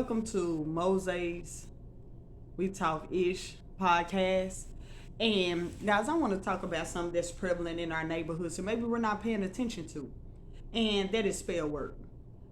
welcome to Mose's We Talk Ish podcast. And guys, I want to talk about something that's prevalent in our neighborhood, so maybe we're not paying attention to, and that is spell work.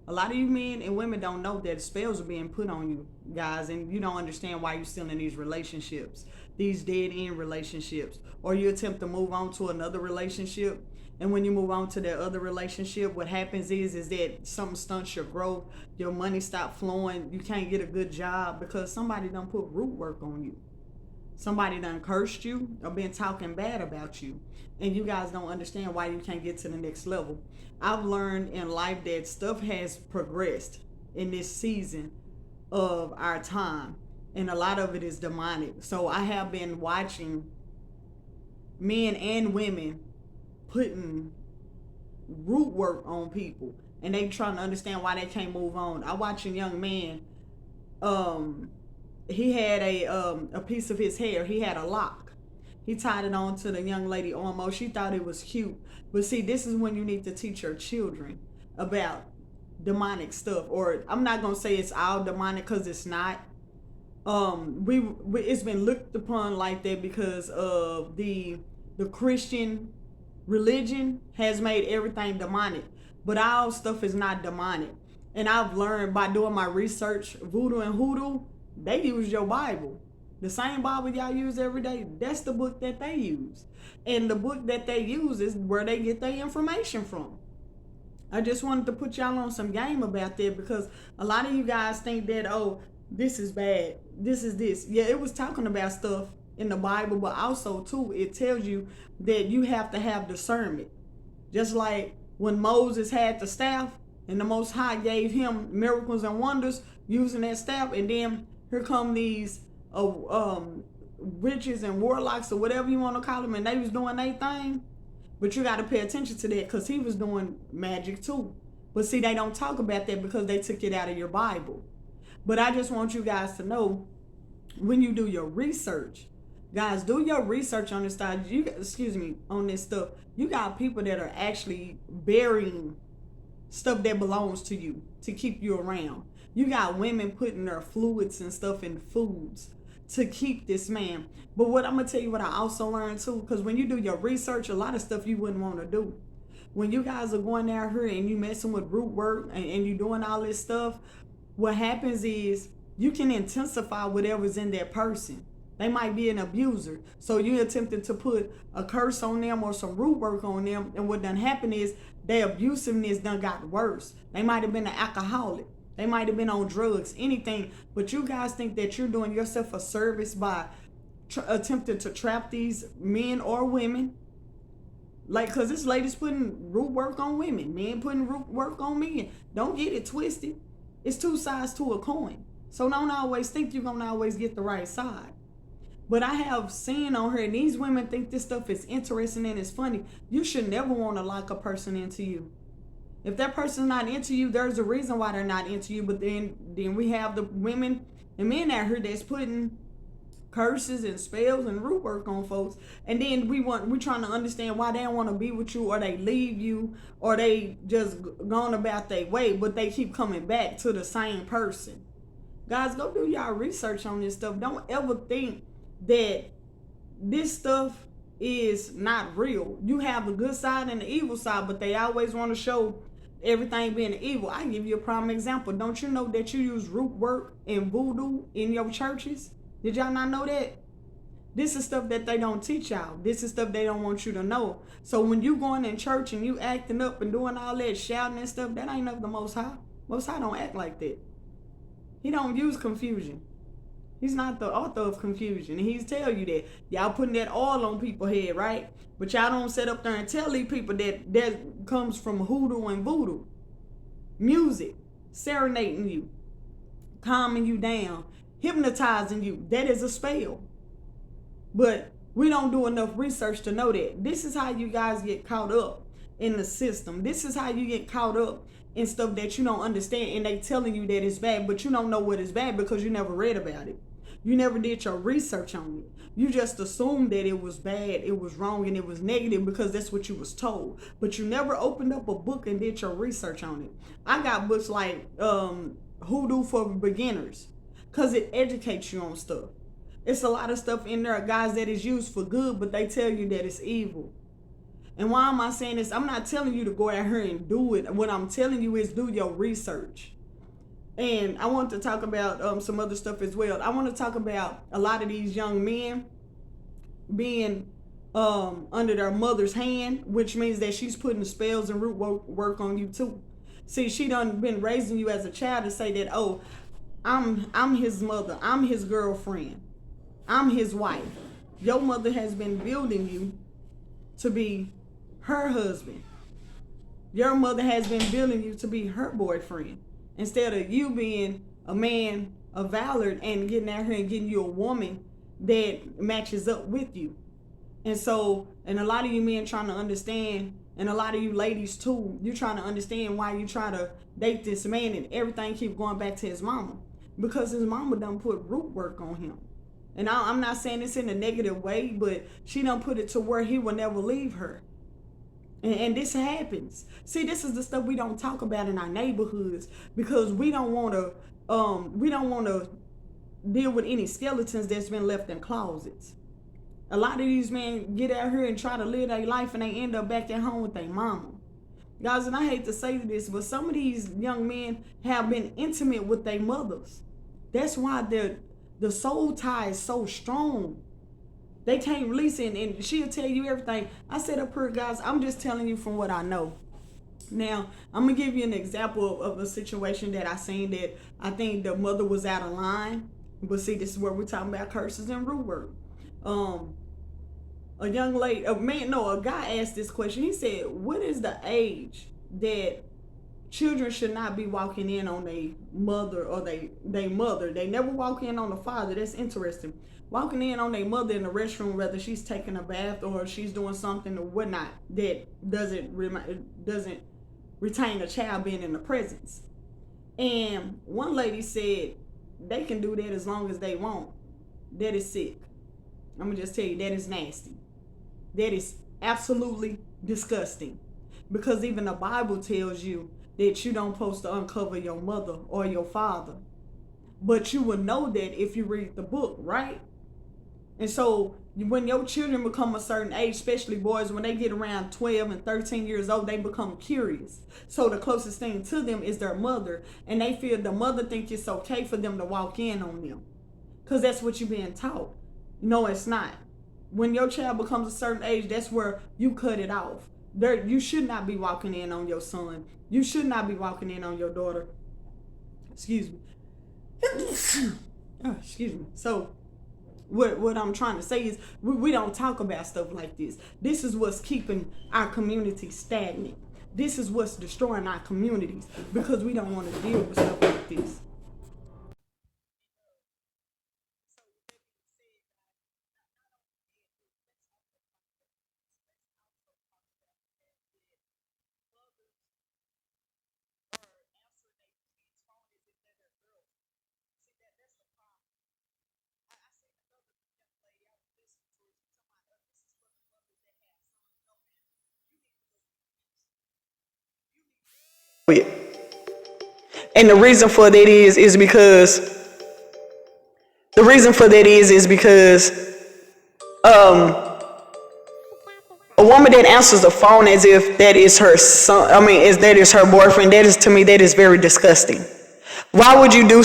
A lot of you men and women don't know that spells are being put on you, guys, and you don't understand why you're still in these relationships, these dead end relationships, or you attempt to move on to another relationship. And when you move on to that other relationship, what happens is that something stunts your growth, your money stop flowing, you can't get a good job because somebody done put root work on you. Somebody done cursed you or been talking bad about you. And you guys don't understand why you can't get to the next level. I've learned in life that stuff has progressed in this season of our time. And a lot of it is demonic. So I have been watching men and women putting root work on people. And they trying to understand why they can't move on. I watch a young man, he had a piece of his hair. He had a lock. He tied it on to the young lady almost. She thought it was cute. But see, this is when you need to teach your children about demonic stuff. Or I'm not gonna say it's all demonic because it's not. It's been looked upon like that because of the Christian religion has made everything demonic. But all stuff is not demonic. And I've learned by doing my research, voodoo and hoodoo, they use your Bible. The same Bible y'all use every day, that's the book that they use. And the book that they use is where they get their information from. I just wanted to put y'all on some game about that because a lot of you guys think that, oh, this is bad, this is this. Yeah, it was talking about stuff in the Bible, but also too, it tells you that you have to have discernment. Just like when Moses had the staff and the Most High gave him miracles and wonders using that staff, and then here come these witches and warlocks or whatever you want to call them, and they was doing their thing. But you got to pay attention to that because he was doing magic too. But see, they don't talk about that because they took it out of your Bible. But I just want you guys to know, when you do your research, guys, do your research on this stuff. On this stuff. You got people that are actually burying stuff that belongs to you to keep you around. You got women putting their fluids and stuff in foods to keep this man. But what I'm going to tell you what I also learned too, because when you do your research, a lot of stuff you wouldn't want to do. When you guys are going out here and you messing with root work and you doing all this stuff, what happens is you can intensify whatever's in that person. They might be an abuser. So you attempted to put a curse on them or some root work on them. And what done happened is their abusiveness done got worse. They might have been an alcoholic. They might have been on drugs, anything. But you guys think that you're doing yourself a service by attempting to trap these men or women. Like, because this lady's putting root work on women. Men putting root work on men. Don't get it twisted. It's two sides to a coin. So don't always think you're going to always get the right side. But I have seen on her, and these women think this stuff is interesting and it's funny. You should never want to lock a person into you. If that person's not into you, there's a reason why they're not into you. But then we have the women and men out here that's putting curses and spells and root work on folks. And then we're trying to understand why they don't want to be with you, or they leave you, or they just gone about their way, but they keep coming back to the same person. Guys, go do y'all research on this stuff. Don't ever think that this stuff is not real. You have the good side and the evil side, but they always want to show everything being evil. I give you a prime example. Don't you know that you use root work and voodoo in your churches? Did y'all not know that? This is stuff that they don't teach y'all. This is stuff they don't want you to know. So when you going in church and you acting up and doing all that shouting and stuff, that ain't of the Most High. Most High don't act like that. He don't use confusion. He's not the author of confusion. And he's tell you that. Y'all putting that oil on people's head, right? But y'all don't sit up there and tell these people that comes from hoodoo and voodoo. Music, serenading you, calming you down, hypnotizing you. That is a spell. But we don't do enough research to know that. This is how you guys get caught up in the system. This is how you get caught up in stuff that you don't understand, and they telling you that it's bad, but you don't know what is bad because you never read about it. You never did your research on it. You just assumed that it was bad, it was wrong, and it was negative because that's what you was told. But you never opened up a book and did your research on it. I got books like hoodoo for beginners, because it educates you on stuff. It's a lot of stuff in there, guys, that is used for good, but they tell you that it's evil. And why am I saying this? I'm not telling you to go out here and do it. What I'm telling you is do your research. And I want to talk about some other stuff as well. I want to talk about a lot of these young men being under their mother's hand, which means that she's putting spells and root work on you too. See, she done been raising you as a child to say that, oh, I'm his mother, I'm his girlfriend, I'm his wife. Your mother has been building you to be her husband. Your mother has been building you to be her boyfriend. Instead of you being a man of valor and getting out here and getting you a woman that matches up with you. And so, and a lot of you men trying to understand, and a lot of you ladies too, you're trying to understand why you try to date this man and everything keep going back to his mama. Because his mama done put root work on him. And I'm not saying this in a negative way, but she done put it to where he will never leave her. And this happens. See, this is the stuff we don't talk about in our neighborhoods because we don't want to deal with any skeletons that's been left in closets. A lot of these men get out here and try to live their life and they end up back at home with their mama. Guys, and I hate to say this, but some of these young men have been intimate with their mothers. That's why the soul tie is so strong. They can't release it, and she'll tell you everything. I said up here, guys, I'm just telling you from what I know. Now, I'm going to give you an example of a situation that I seen that I think the mother was out of line. But see, this is where we're talking about curses and root work. A guy asked this question. He said, what is the age that children should not be walking in on their mother or they mother? They never walk in on the father. That's interesting. Walking in on their mother in the restroom, whether she's taking a bath or she's doing something or whatnot that doesn't retain a child being in the presence. And one lady said they can do that as long as they want. That is sick. I'm gonna just tell you, that is nasty. That is absolutely disgusting. Because even the Bible tells you that you don't supposed to uncover your mother or your father. But you will know that if you read the book, right? And so when your children become a certain age, especially boys, when they get around 12 and 13 years old, they become curious. So the closest thing to them is their mother. And they feel the mother think it's okay for them to walk in on them. Because that's what you're being taught. No, it's not. When your child becomes a certain age, that's where you cut it off. You should not be walking in on your son. You should not be walking in on your daughter. Excuse me. Oh, excuse me. So what I'm trying to say is we don't talk about stuff like this. This is what's keeping our community stagnant. This is what's destroying our communities because we don't want to deal with stuff like this. And the reason for that is because a woman that answers the phone as if that is her son, that is her boyfriend, that is, to me, that is very disgusting. Why would you do